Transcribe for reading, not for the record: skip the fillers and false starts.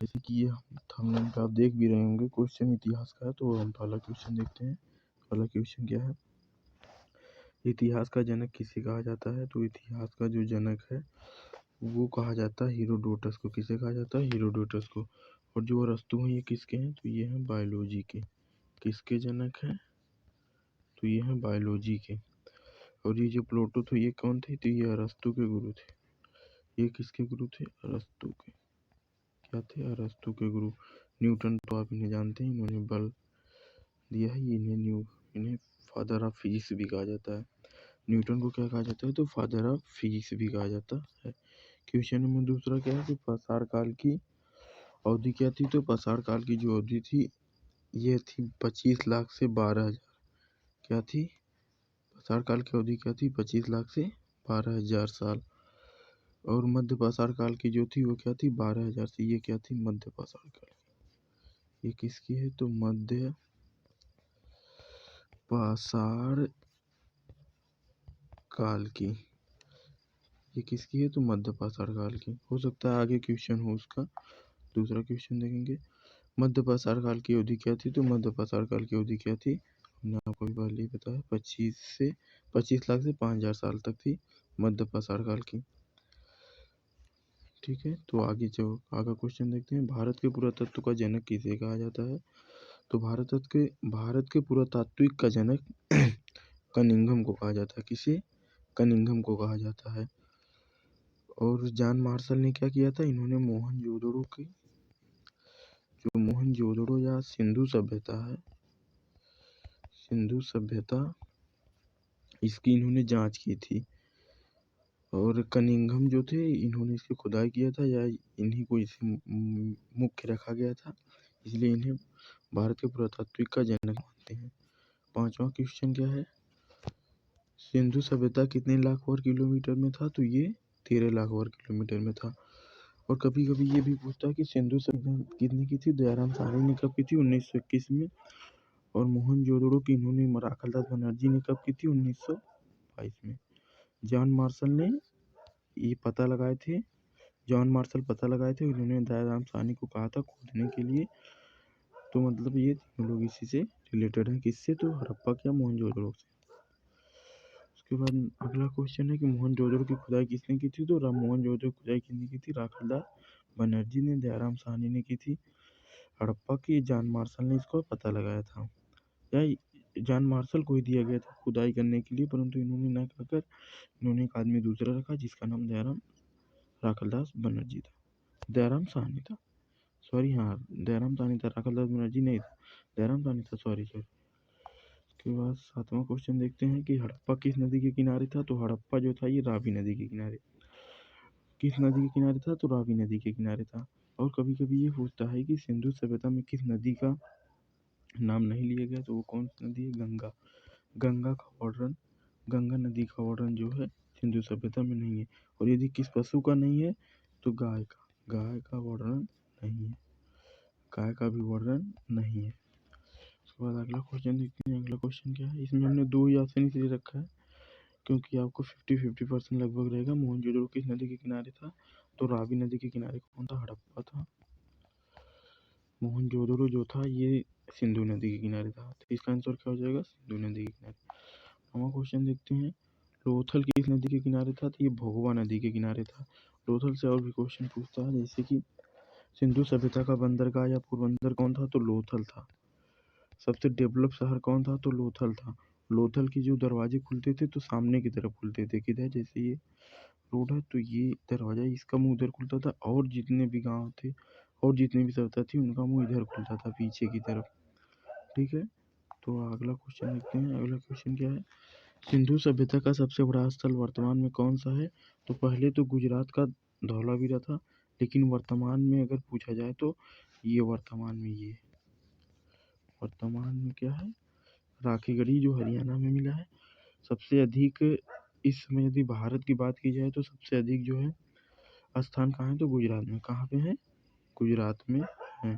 जैसे कि ये थंबनेल पे आप देख भी रहे होंगे, क्वेश्चन इतिहास का है। तो हम पहला क्वेश्चन देखते हैं। पहला क्वेश्चन क्या है, इतिहास का जनक किसे कहा जाता है? तो इतिहास का जो जनक है वो कहा जाता है हीरोडोटस को। किसे कहा जाता है? हीरोडोटस को। और जो अरस्तु हैं ये किसके हैं? तो ये हैं बायोलॉजी के। किसके जनक हैं? तो ये हैं बायोलॉजी के। और ये जो प्लेटो थे ये कौन थे? तो ये अरस्तु के गुरु थे। ये किसके गुरु थे? अरस्तु के। क्या थे? अरस्तु के गुरु। न्यूटन तो आप इन्हें जानते हैं, इन्होंने बल दिया है। इन्हें फादर ऑफ फिजिक्स भी कहा जाता है। न्यूटन को क्या कहा जाता है? तो फादर ऑफ फिजिक्स भी कहा जाता है। क्वेश्चन नंबर दूसरा क्या है कि पसार काल की अवधि क्या थी? तो पसार काल की जो अवधि थी ये थी 25 लाख से 12,000। क्या थी? पसार काल की अवधि क्या थी? 25 लाख से 12,000 साल। और मध्य पसार काल की जो थी वो क्या थी? 12,000 से। ये क्या थी? मध्य पसार काल। ये किसकी है? तो मध्य पसार काल की। ये किसकी है? तो मध्य पसार काल की। हो सकता है आगे क्वेश्चन हो उसका। दूसरा क्वेश्चन देखेंगे, मध्य पसार काल की अवधि क्या थी? तो मध्य पसार काल की अवधि क्या थी? हमने आपको भी पहले ही बताया, 25 लाख से 5,000 साल तक थी मध्य पसार काल की। ठीक है, तो आगे क्वेश्चन देखते हैं। भारत के पुरातत्व का जनक किसे कहा जाता है? तो भारत के पुरातात्विक का जनक कनिंघम को कहा जाता है। किसे? कनिंघम को कहा जाता है। और जॉन मार्शल ने क्या किया था? इन्होंने मोहनजोदड़ो या सिंधु सभ्यता इसकी इन्होंने जांच की थी। और कनिंघम जो थे इन्होंने इसकी खुदाई किया था, या इन्हीं को इसे मुख्य रखा गया था, इसलिए इन्हें भारत के पुरातात्विक का जनक मानते हैं। पांचवा क्वेश्चन क्या है, सिंधु सभ्यता कितने लाख वर्ग किलोमीटर में था? तो ये 13 लाख वर्ग किलोमीटर में था। और कभी कभी ये भी पूछता है कि सिंधु सभ्यता कितने की थी? दयाराम साहनी ने कब की थी? 1921 में। और मोहनजोदड़ो की इन्होंने राखालदास बनर्जी ने कब की थी? 1922 में। जॉन मार्शल पता लगाए थे। इन्होंने दयाराम साहनी को कहा था खोदने के लिए। तो मतलब ये तीनों लोग इसी से रिलेटेड हैं। किससे? तो हड़प्पा या मोहनजोदड़ो से। उसके बाद अगला क्वेश्चन है कि मोहनजोदड़ो की खुदाई किसने की थी? तो मोहनजोदड़ो की खुदाई किसने की थी? राखालदास बनर्जी ने। दयाराम साहनी ने की थी। हड़प्पा की जॉन मार्शल ने इसको पता लगाया था, या जॉन मार्शल को ही दिया गया था खुदाई करने के लिए, परंतु इन्होंने ना कहकर इन्होंने एक आदमी दूसरा रखा जिसका नाम राखालदास बनर्जी था। दयाराम साहनी था, सॉरी, हाँ दयाराम साहनी था, राखालदास बनर्जी नहीं था, दयाराम साहनी था, सॉरी। उसके बाद सातवां क्वेश्चन देखते हैं कि हड़प्पा किस नदी के किनारे था? तो हड़प्पा जो था ये रावी नदी के किनारे। किस नदी के किनारे था? तो रावी नदी के किनारे था। और कभी कभी ये पूछता है कि सिंधु सभ्यता में किस नदी का नाम नहीं लिया गया? तो वो कौन सी नदी है? गंगा। गंगा नदी का वर्णन जो है सिंधु सभ्यता में नहीं है। और यदि किस पशु का नहीं है? तो गाय का वर्णन नहीं है। गाय का भी वर्णन नहीं है। उसके बाद अगला क्वेश्चन देखते हैं। अगला क्वेश्चन क्या है, इसमें हमने दो ही ऑप्शन इसलिए रखा है क्योंकि आपको 50-50% लगभग रहेगा। मोहनजोदड़ो किस नदी के किनारे था? तो रावी नदी के किनारे। कौन था? हड़प्पा था। मोहनजोदड़ो जो था ये सिंधु नदी के किनारे था। तो इसका आंसर क्या हो जाएगा? सिंधु नदी के किनारे। हम क्वेश्चन देखते हैं, लोथल किस नदी के किनारे था? तो ये भोगवा नदी के किनारे था। लोथल से और भी क्वेश्चन पूछता है, जैसे कि सिंधु सभ्यता का बंदरगाह या पोरबंदर कौन था? तो लोथल था। सबसे डेवलप शहर कौन था? तो लोथल था। लोथल के जो दरवाजे खुलते थे तो सामने की तरफ खुलते थे। किधर? जैसे ये रोड है तो ये दरवाजा, इसका मुंह उधर खुलता था, और जितने भी गांव थे और जितनी भी सभ्यता थी उनका मुंह इधर खुलता था, पीछे की तरफ। ठीक है, तो अगला क्वेश्चन देखते हैं। अगला क्वेश्चन क्या है, सिंधु सभ्यता का सबसे बड़ा स्थल वर्तमान में कौन सा है? तो पहले तो गुजरात का धौलावीरा था, लेकिन वर्तमान में अगर पूछा जाए तो ये वर्तमान में क्या है? राखीगढ़ी, जो हरियाणा में मिला है। सबसे अधिक इस समय यदि भारत की बात की जाए तो सबसे अधिक जो है स्थान कहाँ है? तो गुजरात में। कहाँ पे है? गुजरात में है।